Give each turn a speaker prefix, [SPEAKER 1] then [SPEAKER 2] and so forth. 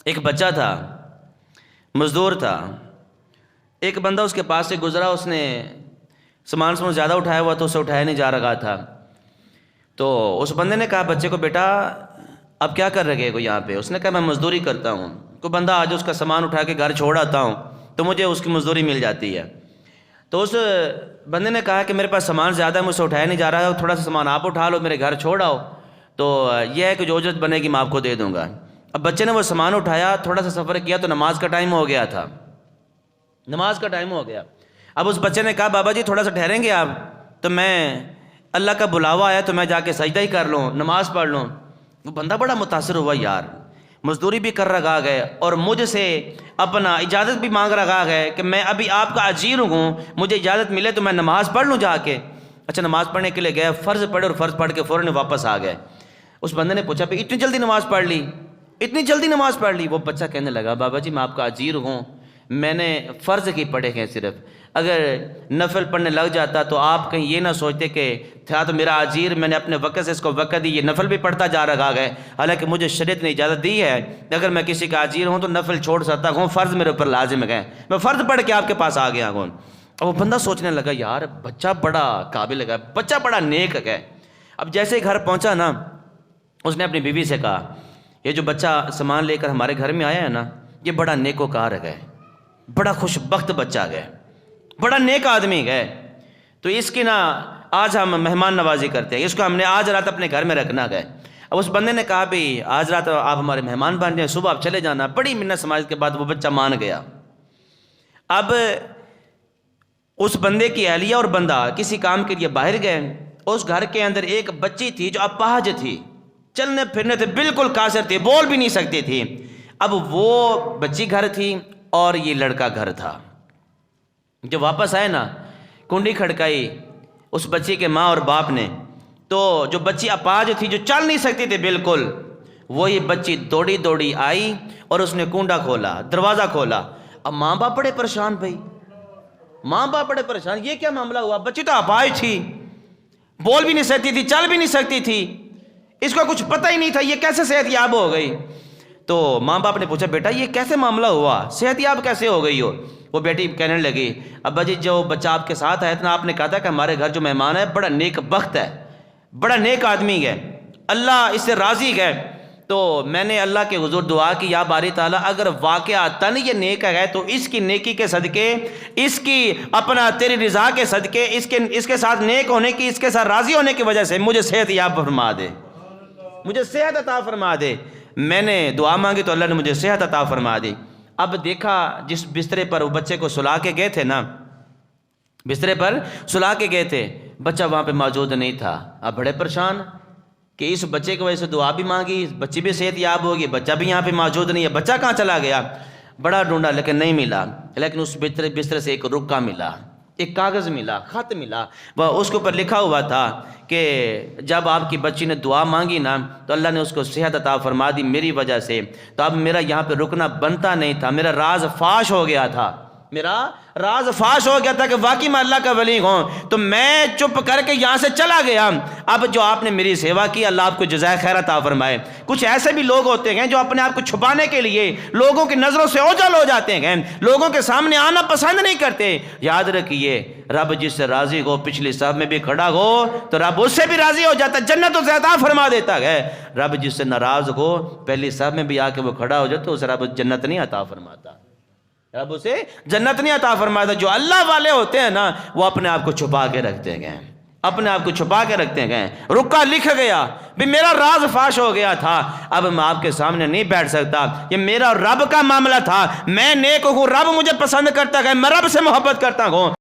[SPEAKER 1] ایک بچہ تھا، مزدور تھا، ایک بندہ اس کے پاس سے گزرا، اس نے سامان زیادہ اٹھایا ہوا تو اسے اٹھایا نہیں جا رہا تھا، تو اس بندے نے کہا بچے کو، بیٹا اب کیا کر رہے ہو یہاں پہ؟ اس نے کہا میں مزدوری کرتا ہوں، کوئی بندہ آج اس کا سامان اٹھا کے گھر چھوڑ آتا ہوں تو مجھے اس کی مزدوری مل جاتی ہے۔ تو اس بندے نے کہا کہ میرے پاس سامان زیادہ ہے، مجھ سے اٹھایا نہیں جا رہا ہے، تھوڑا سا سامان آپ اٹھا لو، میرے گھر چھوڑ آؤ، تو یہ ہے کہ جو اجرت بنے گی میں آپ کو دے دوں گا۔ اب بچے نے وہ سامان اٹھایا، تھوڑا سا سفر کیا تو نماز کا ٹائم ہو گیا تھا، نماز کا ٹائم ہو گیا۔ اب اس بچے نے کہا بابا جی تھوڑا سا ٹھہریں گے آپ؟ تو میں اللہ کا بلاوا آیا تو میں جا کے سجدہ ہی کر لوں، نماز پڑھ لوں۔ وہ بندہ بڑا متاثر ہوا، یار مزدوری بھی کر رہا ہے اور مجھ سے اپنا اجازت بھی مانگ رہا ہے کہ میں ابھی آپ کا اجیر ہوں، مجھے اجازت ملے تو میں نماز پڑھ لوں جا کے۔ اچھا نماز پڑھنے کے لیے گئے، فرض پڑھے اور فرض پڑھ کے فوراً واپس آ گئے۔ اس بندے نے پوچھا اتنی جلدی نماز پڑھ لی، اتنی جلدی نماز پڑھ لی؟ وہ بچہ کہنے لگا بابا جی میں آپ کا اجیر ہوں، میں نے فرض کی پڑھے ہیں صرف، اگر نفل پڑھنے لگ جاتا تو آپ کہیں یہ نہ سوچتے کہ تھا تو میرا اجیر، میں نے اپنے وقت سے اس کو وقت دی، یہ نفل بھی پڑھتا جا رہا ہے، حالانکہ مجھے شریعت نے اجازت دی ہے اگر میں کسی کا اجیر ہوں تو نفل چھوڑ سکتا ہوں، فرض میرے اوپر لازم ہے، میں فرض پڑھ کے آپ کے پاس آ گیا ہوں۔ اور وہ بندہ سوچنے لگا یار بچہ بڑا قابل ہے، بچہ بڑا نیک ہے۔ اب جیسے ہی گھر پہنچا نا، اس نے اپنی بیوی سے کہا یہ جو بچہ سامان لے کر ہمارے گھر میں آیا ہے نا، یہ بڑا نیک وکار ہے، بڑا خوش بخت بچہ ہے، بڑا نیک آدمی ہے، تو اس کی نا آج ہم مہمان نوازی کرتے ہیں، اس کو ہم نے آج رات اپنے گھر میں رکھنا ہے۔ اب اس بندے نے کہا بھی آج رات آپ ہمارے مہمان بن جائیں، صبح آپ چلے جانا۔ بڑی منت سماجت کے بعد وہ بچہ مان گیا۔ اب اس بندے کی اہلیہ اور بندہ کسی کام کے لیے باہر گئے، اس گھر کے اندر ایک بچی تھی جو اپاہج تھی، چلنے پھرنے تھے بالکل قاصر تھی، بول بھی نہیں سکتی تھی۔ اب وہ بچی گھر تھی اور یہ لڑکا گھر تھا۔ جو واپس آئے نا، کنڈی کھڑکائی اس بچی کے ماں اور باپ نے، تو جو بچی اپاہج تھی جو چل نہیں سکتی تھی بالکل، وہی بچی دوڑی دوڑی آئی اور اس نے کنڈا کھولا، دروازہ کھولا۔ اب ماں باپ بڑے پریشان، بھائی ماں باپ بڑے پریشان، یہ کیا معاملہ ہوا؟ بچی تو اپاہج تھی، بول بھی نہیں سکتی تھی، چل بھی نہیں سکتی تھی، اس کو کچھ پتہ ہی نہیں تھا، یہ کیسے صحت یاب ہو گئی؟ تو ماں باپ نے پوچھا بیٹا یہ کیسے معاملہ ہوا، صحت یاب کیسے ہو گئی ہو؟ وہ بیٹی کہنے لگی ابا جی جو بچہ آپ کے ساتھ ہے اتنا، آپ نے کہا تھا کہ ہمارے گھر جو مہمان ہے بڑا نیک بخت ہے، بڑا نیک آدمی ہے، اللہ اس سے راضی ہے، تو میں نے اللہ کے حضور دعا کی یا باری تعالیٰ اگر واقعاتاً یہ نیک ہے تو اس کی نیکی کے صدقے، اس کی اپنا تیری رضا کے صدقے، اس کے ساتھ نیک ہونے کی، اس کے ساتھ راضی ہونے کی وجہ سے مجھے صحت یاب فرما دے، مجھے صحت عطا فرما دے۔ میں نے دعا مانگی تو اللہ نے مجھے صحت عطا فرما دی۔ اب دیکھا جس بسترے پر وہ بچے کو سلا کے گئے تھے نا، بسترے پر سلا کے گئے تھے، بچہ وہاں پہ موجود نہیں تھا۔ اب بڑے پریشان کہ اس بچے کی وجہ سے دعا بھی مانگی، بچی بھی صحت یاب ہوگی، بچہ بھی یہاں پہ موجود نہیں ہے، بچہ کہاں چلا گیا؟ بڑا ڈھونڈا لیکن نہیں ملا، لیکن اس بسترے سے ایک رکا ملا، ایک کاغذ ملا، خط ملا، وہ اس کے اوپر لکھا ہوا تھا کہ جب آپ کی بچی نے دعا مانگی نا تو اللہ نے اس کو صحت عطا فرما دی میری وجہ سے، تو اب میرا یہاں پہ رکنا بنتا نہیں تھا، میرا راز فاش ہو گیا تھا، میرا راز فاش ہو گیا تھا کہ واقعی میں اللہ کا ولی ہوں، تو میں چپ کر کے یہاں سے چلا گیا۔ اب جو آپ نے میری سیوا کی اللہ آپ کو جزائے خیر عطا فرمائے۔ کچھ ایسے بھی لوگ ہوتے ہیں جو اپنے آپ کو چھپانے کے لیے لوگوں کی نظروں سے اوجھل ہو جاتے ہیں، لوگوں کے سامنے آنا پسند نہیں کرتے۔ یاد رکھیے رب جس سے راضی ہو پچھلی صف میں بھی کھڑا ہو تو رب اس سے بھی راضی ہو جاتا ہے، جنت اسے عطا فرما دیتا ہے۔ رب جس سے ناراض ہو پہلی صف میں بھی آ کے وہ کھڑا ہو جائے تو اسے رب جنت نہیں عطا فرماتا، رب اسے جنت نہیں عطا فرماتا۔ جو اللہ والے ہوتے ہیں نا وہ اپنے آپ کو چھپا کے رکھتے ہیں، اپنے آپ کو چھپا کے رکھتے ہیں۔ رکا لکھ گیا بھی میرا راز فاش ہو گیا تھا، اب میں آپ کے سامنے نہیں بیٹھ سکتا، یہ میرا رب کا معاملہ تھا، میں نیک ہوں، رب مجھے پسند کرتا ہے، میں رب سے محبت کرتا ہوں۔